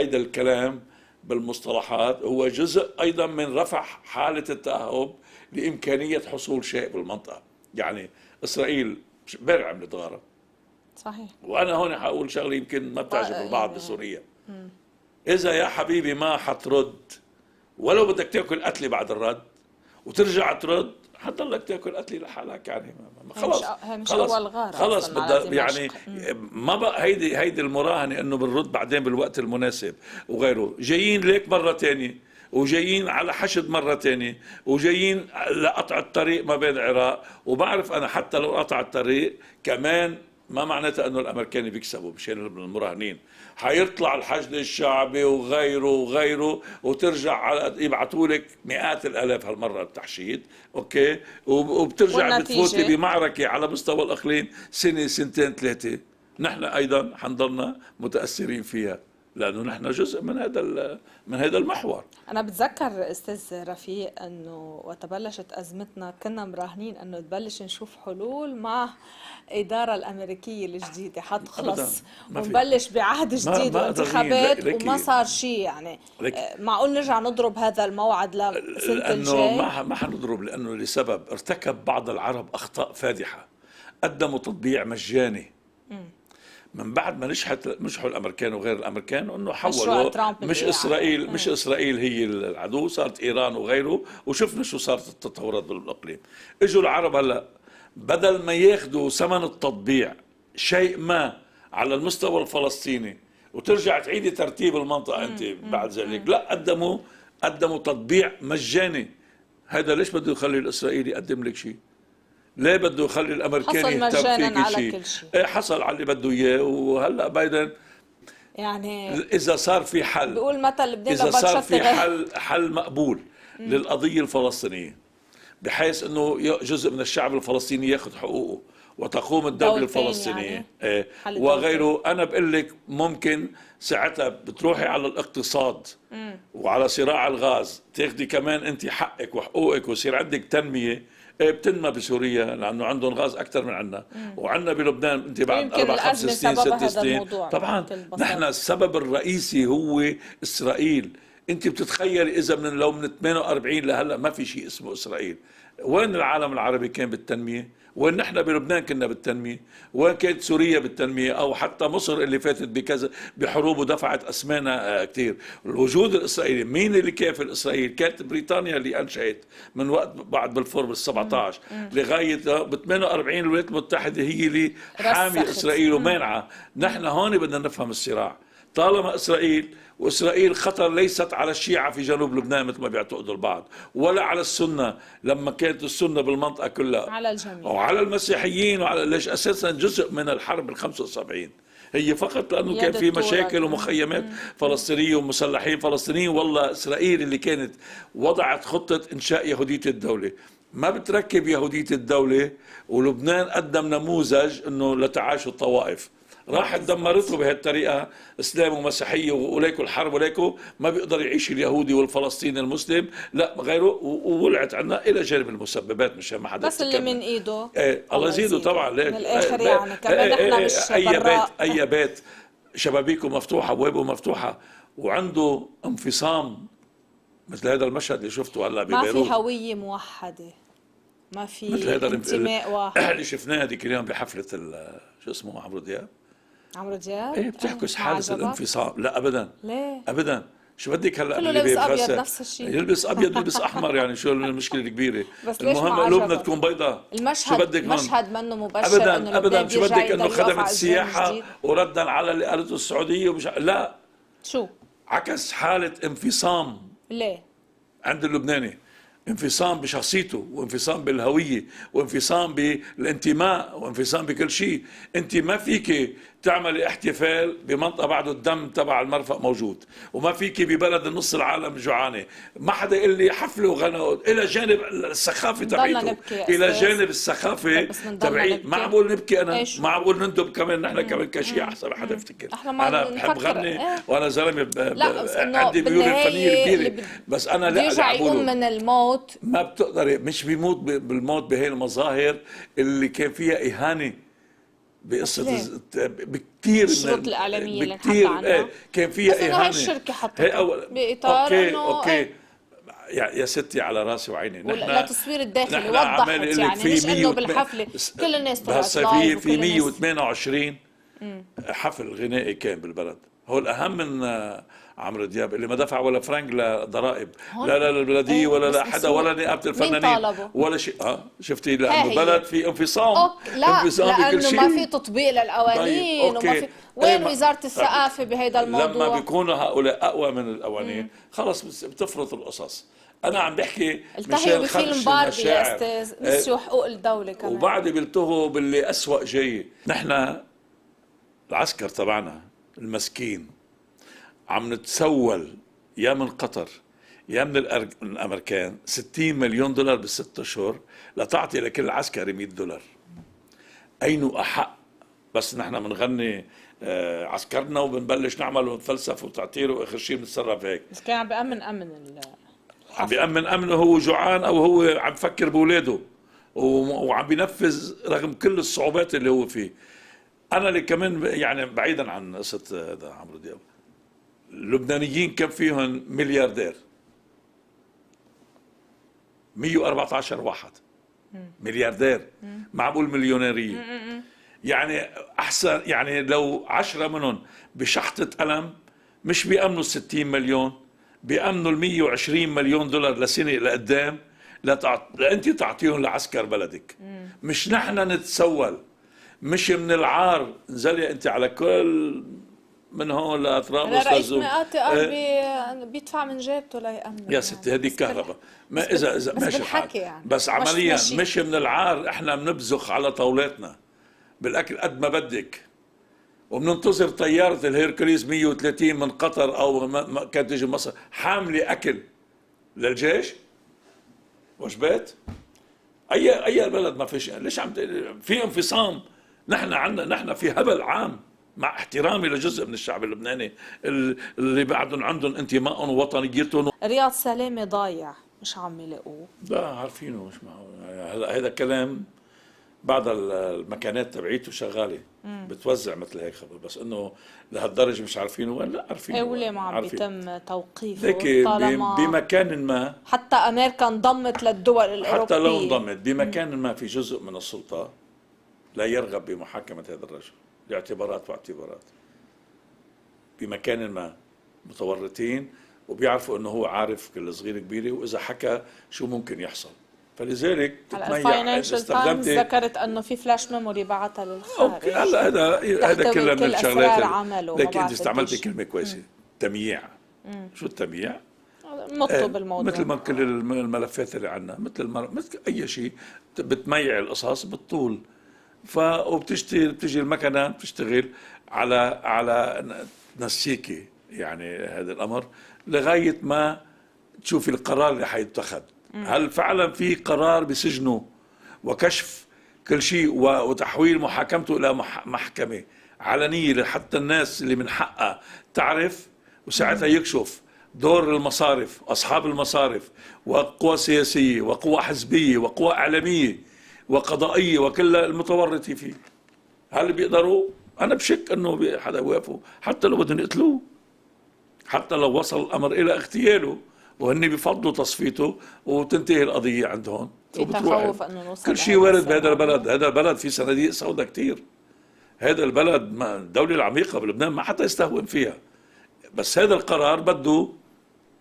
هيدا الكلام بالمصطلحات هو جزء أيضا من رفع حالة التأهب لإمكانية حصول شيء بالمنطقة. يعني إسرائيل امبارح عملت غارة، صحيح. وأنا هون حقول شغلة يمكن ما بتعجب البعض يعني بسوريا. إذا يا حبيبي ما حترد، ولو بدك تاكل قتلة بعد الرد وترجع ترد، حتضلك تاكل قتلة لحالك. يعني خلص هي مش خلص أول غارة خلص أصلا على بدها يعني دمشق. ما بقى هيدي المراهنة انه بنرد بعدين بالوقت المناسب وغيره. جايين ليك مرة تانية، وجايين على حشد مرة تانية، وجايين لقطع الطريق ما بين العراق. وبعرف انا حتى لو قطع الطريق كمان ما معناتها انه الامريكان بيكسبوا مشان المراهنين. حيطلع الحشد الشعبي وغيره وغيره، وترجع على يبعثوا لك مئات الالاف هالمره التحشيد، اوكي، وبترجع بتفوتي والنتيجة بمعركه على مستوى الاقليم سنه سنتين ثلاثه. نحن ايضا حنضلنا متاثرين فيها لانه نحن جزء من هذا المحور. أنا بتذكر أستاذ رفيق أنه وقت بلشت أزمتنا كنا مراهنين أنه تبلش نشوف حلول مع الإدارة الأمريكية الجديدة حتخلص ما في ونبلش بعهد جديد ما وانتخابات، لك وما صار شيء. يعني معقول نرجع نضرب هذا الموعد لسنة لانه الجاي؟ ما حنضرب، لانه لسبب ارتكب بعض العرب اخطاء فادحه. قدموا تطبيع مجاني من بعد ما نجحوا الامريكان وغير الامريكان، انه حولوا مش اسرائيل مش اسرائيل هي العدو، صارت ايران وغيره. وشفنا شو صارت التطورات بالاقليم. اجوا العرب هلا بدل ما ياخذوا ثمن التطبيع شيء ما على المستوى الفلسطيني وترجع تعيدي ترتيب المنطقه انت بعد ذلك، لا، قدموا تطبيع مجاني. هذا ليش بده يخلي الاسرائيلي يقدم لك شيء؟ ليه بده يخلي الامريكاني حصل يهتم مجانا فيك على شيء؟ كل شيء. ايه، حصل على اللي بده اياه. وهلا بايدن يعني اذا صار في حل، بيقول مثل لبنان اذا لبد صار شط في غير. حل مقبول للقضيه الفلسطينيه، بحيث انه جزء من الشعب الفلسطيني ياخذ حقوقه وتقوم الدوله دولتين الفلسطينيه، يعني ايه حل وغيره. انا بقول لك ممكن ساعتها بتروحي على الاقتصاد وعلى صراع الغاز، تاخدي كمان انت حقك وحقوقك ويصير عندك تنميه. بتنمى بسوريا لانه عندهم غاز اكثر من عندنا، وعندنا بلبنان انت بعد ويمكن 4 5 الأزمة سنين سببها 6 هذا سنين الموضوع طبعا. بكل بساطة. نحن السبب الرئيسي هو اسرائيل. انت بتتخيلي اذا لو من 48 لهلا ما في شيء اسمه اسرائيل، وين العالم العربي كان بالتنميه؟ وين نحن بلبنان كنا بالتنميه؟ وين كانت سوريا بالتنميه؟ او حتى مصر اللي فاتت بكذا بحروب ودفعت اسمانا كثير. الوجود الاسرائيلي، مين اللي كافل اسرائيل؟ كانت بريطانيا اللي انشأت من وقت بعد بلفور بال 17 لغايه ب 48 الولايات المتحده هي اللي حاميه رسخت. اسرائيل ومانعه. نحن هون بدنا نفهم الصراع. طالما وإسرائيل خطر ليست على الشيعة في جنوب لبنان مثل ما بيعتقدوا البعض، ولا على السنة لما كانت السنة بالمنطقة كلها، على الجميع، وعلى المسيحيين. وعلى ليش أساسا جزء من الحرب ال 75 هي فقط لأنه كان في مشاكل ومخيمات فلسطينية ومسلحين فلسطينيين. والله إسرائيل اللي كانت وضعت خطة إنشاء يهودية الدولة ما بتركب يهودية الدولة، ولبنان قدم نموذج انه لتعايش الطوائف. راحت دمرته بهالطريقه، اسلام ومسيحيه وليكو الحرب وليكو ما بيقدر يعيش اليهودي والفلسطيني المسلم، لا غيره. وولعت عنا الى جانب المسببات مشان ما حدا بس اللي من ايده الله يزيده طبعا. من الاخر يعني كمان احنا مش براء. اي بيت شبابيكه مفتوحه ابوابه مفتوحه وعنده انفصام مثل هذا المشهد اللي شفته هلا ببيروت، ما في هويه موحده، ما في مثل هذا انتماء واحد. اللي شفناه هذيك اليوم بحفله شو اسمه عمرو دياب. عمرو دياب ايه بتعكس حادث الانفصام. لا ابدا، ليه؟ ابدا. شو بدك هلا كله اللي لابس ابيض بيتغسل نفس الشيء، يلبس ابيض يلبس احمر، يعني شو المشكله الكبيره؟ بس ليش المهم ما قلوبنا عجبك؟ تكون بيضاء. المشهد شو بدك مشهد منه مبشر ابدا انه ابدا. شو بدك انه خدمت السياحه السياحه وردا على اللي قالته السعوديه لا، شو عكس حاله انفصام. ليه؟ عند اللبناني انفصام بشخصيته، وانفصام بالهوية، وانفصام بالانتماء، وانفصام بكل شيء. انت ما فيك تعملي احتفال بمنطقة بعده الدم تبع المرفأ موجود، وما فيك ببلد نص العالم جوعانه. ما حدا يقول لي حفله وغنى الى جانب السخافه تبعيته، الى جانب السخافه تبعي. معقول نبكي انا؟ معقول نندب كمان نحن كمان كشيعة حسب ما حدا يفتكر. انا بحب غني وانا زلمه عندي ميول فنيه كبيره، بس انا لا يرجع يقوم من الموت. ما بتقدري، مش بيموت بالموت بهي المظاهر اللي كان فيها اهانه بقصة ليه؟ بكثير الشروط الإعلامية اللي نحكى عنها كان فيها بس إنه هاي إهانة. الشركة هي حطتها أول بإطار إنه أوكي يا ستي على راسي وعيني. نحن للتصوير الداخلي عمال وضحت، اقول لك يعني في مش إنه 108 بالحفلة كل الناس طلعت بهالصيفيه لايف في وكل الناس 128 حفل غنائي كان بالبلد. هو الأهم من عمرو دياب اللي ما دفع ولا فرنك لضرائب، هون. لا للبلدية ايه ولا بس لحدا بس هو ولا نقابة مين الفنانين طالبه؟ ولا شيء. شفتي، ها لأنه هي بلد في انفصام، لا انفصام بكل لانه ما في شيء. تطبيق طيب للقوانين وما اوكي. في. طيب وين وزارة الثقافة بهيدا لما الموضوع؟ بيكونوا هؤلاء اقوى من القوانين خلص بتفرض القصص. انا عم بحكي التهيوا مشان بفيلم خدش باربي يا المشاعر. استاذ، نسيوا حقوق الدولة كمان. وبعد بيلتهوا باللي أسوأ جاي. نحن العسكر تبعنا المسكين عم نتسول يا من قطر يا من الامريكان 60 مليون دولار بالست اشهر لتعطي لكل عسكري $100. اين احق؟ بس نحن بنغني عسكرنا وبنبلش نعمل ونتفلسف وتعطير واخر شيء بنتصرف هيك. بس كان عم بأمن عم بيأمن امنه هو جوعان او هو عم بفكر باولاده وعم بينفذ رغم كل الصعوبات اللي هو فيه. انا اللي كمان يعني بعيدا عن قصه هذا عمرو دياب، اللبنانيين كم فيهم ملياردير؟ 114 واحد ملياردير، معقول مليونيرية. يعني احسن، يعني لو 10 منهم بشحطة قلم مش بيأمنوا 60 مليون، بيأمنوا $120 مليون لسنة لقدام لأنت تعطيهم لعسكر بلدك. مش نحن نتسول، مش من العار نزلي انت على كل من هون لطرابلس رئيس لزوم. مئات بيدفع من جيبته ليأمن. يا ستي هذه كهرباء، ما اذا بس ماشي بالحكي الحال. يعني بس عمليا ماشي. مش من العار احنا بنبزخ على طاولتنا بالاكل قد ما بدك، وبننتظر طياره الهيركوليز 130 من قطر او كانت تيجي مصر حامله اكل للجيش وجبات. اي بلد ما فيش. ليش في انفصام؟ نحن في هبل عام، مع احترامي لجزء من الشعب اللبناني اللي بعدهم عندهم انتمائهم ووطنيتهم. رياض سلامة ضايع مش عم يلاقوه. لا عارفينه مش معه. هلا هذا كلام بعض المكانات تبعيته شغاله بتوزع مثل هيك خبر، بس انه لهالدرجه مش عارفينه وين. لا عارفينه. ايه وليه ما عم بيتم توقيفه لكن طالما بمكان ما حتى امريكا انضمت للدول الاوروبيه؟ حتى لو انضمت بمكان ما في جزء من السلطه لا يرغب بمحاكمه هذا الرجل لاعتبارات واعتبارات. بمكان ما متورطين وبيعرفوا انه هو عارف كل صغيره كبيره، واذا حكى شو ممكن يحصل. فلذلك الفاينانشال تايمز ذكرت انه في فلاش ميموري بعتها للخارج. اوكي هلا هذا كله من الشغلات لكن انت استعملتي كلمه كويسه، تمييع. شو التمييع؟ نطلب الموضوع مثل ما كل الملفات اللي عندنا مثل اي شيء بتميع القصص بالطول. بتيجي المكنه بتشتغل على نسيكي يعني هذا الامر لغايه ما تشوفي القرار اللي حيتخذ. هل فعلا في قرار بسجنه وكشف كل شيء وتحويل محاكمته الى محكمه علنيه لحتى الناس اللي من حقها تعرف، وساعتها يكشف دور المصارف، اصحاب المصارف، وقوى سياسيه وقوى حزبيه وقوى اعلاميه وقضائيه وكل المتورطين فيه. هل بيقدروا؟ انا بشك انه حدا يوافقوا، حتى لو بدهم يقتلوه، حتى لو وصل الامر الى اغتياله، وهن بفضلوا تصفيته وتنتهي القضيه عندهم. في تخوف انه نوصل كل شيء وارد بهذا البلد. هذا البلد فيه صناديق سوداء كثير. هذا البلد الدوله العميقه بلبنان ما حتى يستهون فيها. بس هذا القرار بده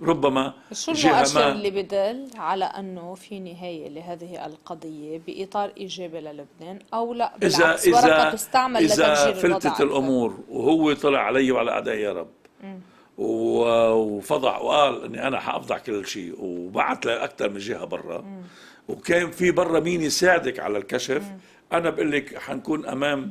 ربما شو المؤشر اللي بدل على انه في نهايه لهذه القضيه باطار ايجابي للبنان، او لا بالعكس ورقه تستعمل لتفجير الوضع؟ اذا فلتت الامور وهو طلع علي وعلى اعدائي يا رب وفضح وقال اني انا حافضح كل شيء وبعت لاكثر من جهه برا، وكان في برا مين يساعدك على الكشف، انا بقول لك حنكون امام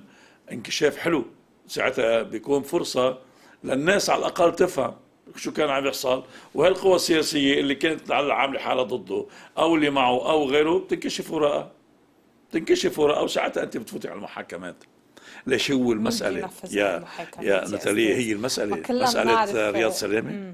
انكشاف حلو. ساعتها بيكون فرصه للناس على الاقل تفهم شو كان عم يحصل، وهالقوى السياسيه اللي كانت عامله حالها ضده او اللي معه او غيره بتنكشف وراءه. وساعتها انت بتفوتي على المحاكمات. ليش هو المساله يا نتاليا، هي المساله مساله رياض سلامه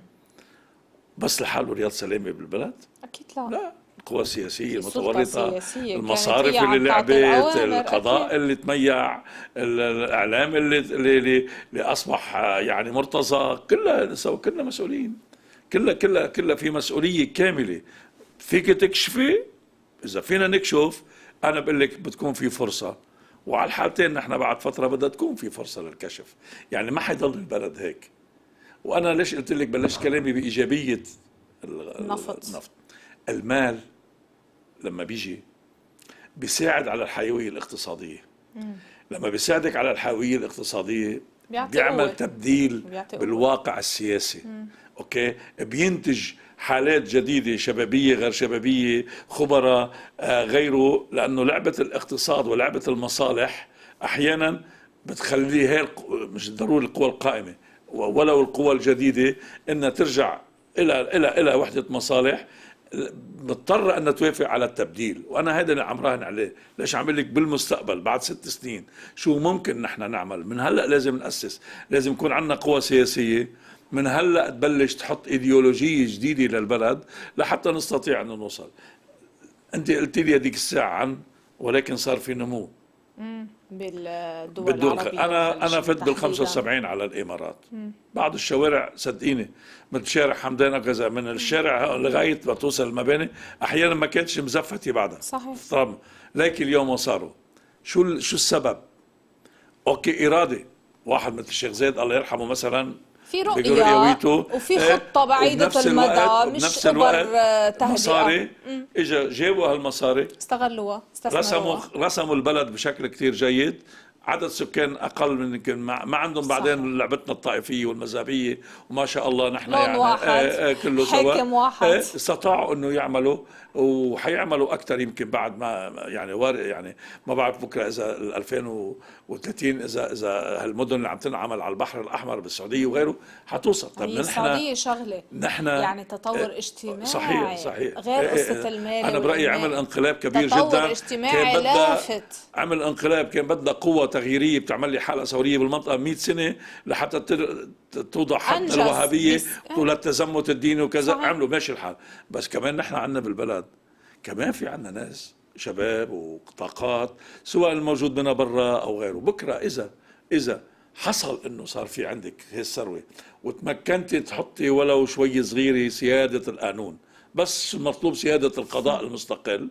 بس لحاله رياض سلامه بالبلد؟ اكيد لا. القوى السياسية السلطة المتورطة، السياسية كانت المصارف هي اللي عم تعطي لعبت، الأوامر القضاء أكيد. اللي تميع، الإعلام اللي أصبح يعني مرتزق، كلنا مسؤولين. كلها في مسؤولية كاملة. فيك تكشفي، إذا فينا نكشف أنا بقول لك بتكون في فرصة. وعلى الحالتين نحن بعد فترة بدها تكون في فرصة للكشف. يعني ما حيضل البلد هيك. وأنا ليش قلت لك بلشت كلامي بإيجابية النفط. النفط؟ المال لما بيجي بيساعد على الحيوية الاقتصادية. لما بيساعدك على الحيوية الاقتصادية بيعطي بيعمل قوة. تبديل بيعطي قوة. بالواقع السياسي. اوكي، بينتج حالات جديدة، شبابية غير شبابية، خبراء غيره، لأنه لعبة الاقتصاد ولعبة المصالح أحيانا بتخلي هي مش ضروري القوى القائمة ولو القوى الجديدة إنها ترجع إلى وحدة مصالح، مضطرة أن توافق على التبديل. وأنا هذا اللي عم راهن عليه. ليش عم لك بالمستقبل بعد 6 سنين شو ممكن نحن نعمل؟ من هلأ لازم نأسس، لازم يكون عندنا قوى سياسية من هلأ تبلش تحط إيديولوجية جديدة للبلد لحتى نستطيع أن نوصل. أنت قلت لي هذيك الساعة عن ولكن صار في نمو بالدول العربية. أنا فت بال تحديداً. 75 على الإمارات. بعض الشوارع صدقيني، من شارع حمدان كذا، من الشارع لغاية ما توصل المباني أحيانا ما كانتش مزفتة بعدها. صحيح. طب لكن اليوم صاروا. شو السبب؟ أوكي، إرادة. واحد مثل الشيخ زايد الله يرحمه مثلا في بيقولوا رؤية رؤيته، وفي خطة بعيدة المدى، مش وبنفس أبر الوقت تهدئة. مصاري. اجى جابوا هالمصاري، استغلوها، استثمروها. رسموا البلد بشكل كتير جيد. عدد سكان اقل من يمكن ما عندهم بعدين صحيح. لعبتنا الطائفيه والمذهبيه، وما شاء الله نحن لون يعني واحد، كله سوا. حاكم واحد. استطاعوا انه يعملوا وحيعملوا اكثر يمكن بعد ما يعني ما بعرف بكره اذا 2030 اذا هالمدن اللي عم تنعمل على البحر الاحمر بالسعوديه وغيره حتوصل. طب هي السعودية شغلة نحن يعني تطور اجتماعي. صحيح. غير قصة المال انا برايي عمل انقلاب كبير تطور جدا. اجتماعي لافت. عمل انقلاب، كان بدها قوة تغييرية بتعمل لي حالة ثورية بالمنطقة 100 سنة لحتى توضع حد أنجز. الوهابية وللتزمت الديني وكذا. صحيح. عملوا ماشي الحال. بس كمان نحن عندنا بالبلد كمان في عندنا ناس شباب وطاقات سواء الموجود منها برا او غيره. بكره اذا حصل انه صار في عندك هي الثروة وتمكنتي تحطي ولو شوي صغيرة سيادة القانون، بس المطلوب سيادة القضاء المستقل،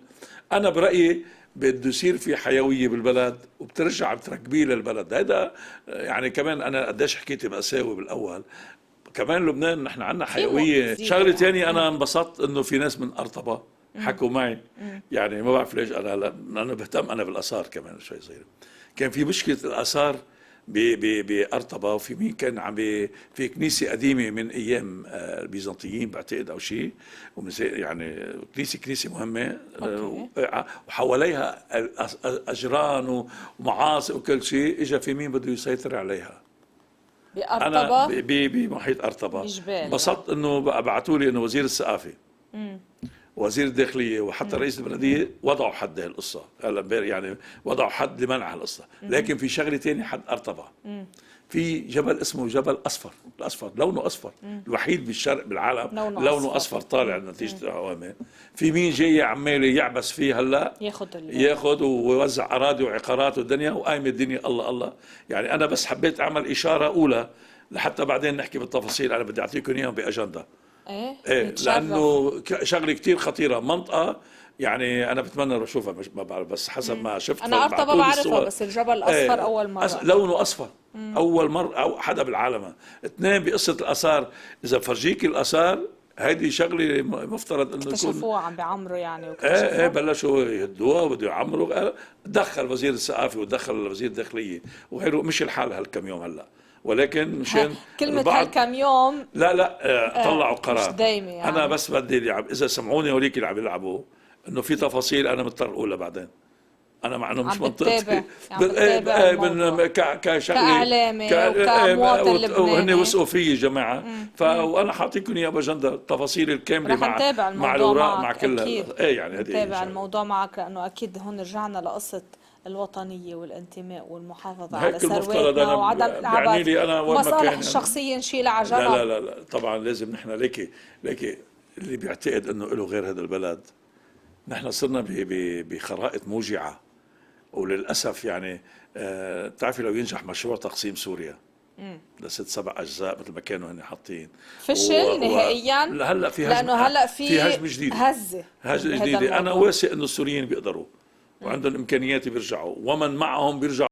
أنا برأيي بده يصير في حيوية بالبلد وبترجع بتركبيه للبلد. هذا يعني كمان أنا قديش حكيت بقساوي بالأول. كمان لبنان نحن عندنا حيوية. شغلة تانية أنا انبسطت إنه في ناس من أرطبة حكوا معي. يعني ما بعرف ليش أنا بهتم أنا بالآثار كمان شوي صغيرة. كان في مشكلة الآثار بأرطبة، وفي مين كان في كنيسة قديمة من أيام البيزنطيين بعتقد أو شيء، يعني كنيسة مهمة. وحواليها أجران ومعاصي وكل شيء. إجا في مين بده يسيطر عليها؟ بأرطبة. أنا بمحيط أرطبة. بجبال. انبسطت إنه بعثوا لي إنه وزير الثقافة وزير الداخلية وحتى رئيس البلدية وضعوا حد هالقصة. هلا يعني وضعوا حد لمنع هالقصة. لكن في شغلة تانية حد أرطبة. في جبل اسمه جبل أصفر. الأصفر لونه أصفر، الوحيد بالشرق بالعالم لونه أصفر طالع نتيجة عوامل. في مين جاي عمال يعبس فيه هلا ياخذ ويوزع أراضي وعقارات والدنيا وقايم الدنيا. الله الله. يعني أنا بس حبيت أعمل إشارة أولى لحتى بعدين نحكي بالتفاصيل. أنا بدي أعطيكم إياهم بأجندة. ايه لانه شغله كثير خطيره. منطقه يعني انا بتمنى اشوفها، مش ما بعرف بس حسب ما شفت. انا أرطبة بعرفها بس الجبل الاصفر اول مره. لونه اصفر. اول مره او حدا بالعالم. اثنين بقصه الاثار، اذا فرجيك الاثار هيدي شغله مفترض انه اكتشفوها عم بيعمروا يعني بلشوا يهدوها وبده يعمروا. دخل وزير الثقافه ودخل وزير الداخليه وغيره. مش الحال هالكم يوم هلا، ولكن مشان كلمة هالكم يوم لا طلعوا قرار. مش دايما يعني. أنا بس بدي يلعب. إذا سمعوني هوليك اللي عم يلعبوا إنه في تفاصيل أنا مضطر أقولها بعدين. أنا مع إنه مش منطقتي. كشغله كإعلامي وكمواطن لبناني وهن وثقوا فيي جماعة. وأنا حاعطيكم إياها بأجندة التفاصيل الكاملة مع الأوراق مع كلها. يعني نتابع الموضوع معك لأنه أكيد هون رجعنا لقصة الوطنية والانتماء والمحافظة على ثرواتنا وعدم العبث. مصالح الشخصية نشيلها على جنب. لا طبعا لازم نحن ليكي اللي بيعتقد انه له غير هذا البلد نحن صرنا بخرائط موجعة، وللأسف يعني بتعرفي لو ينجح مشروع تقسيم سوريا لست 7 أجزاء مثل ما كانوا هن حاطين فشل نهائيا. هلا في لأنه هلا في هجمة جديدة، هزة جديدة. أنا واثق إنه السوريين بيقدروا وعندهم إمكانيات بيرجعوا، ومن معهم بيرجعوا.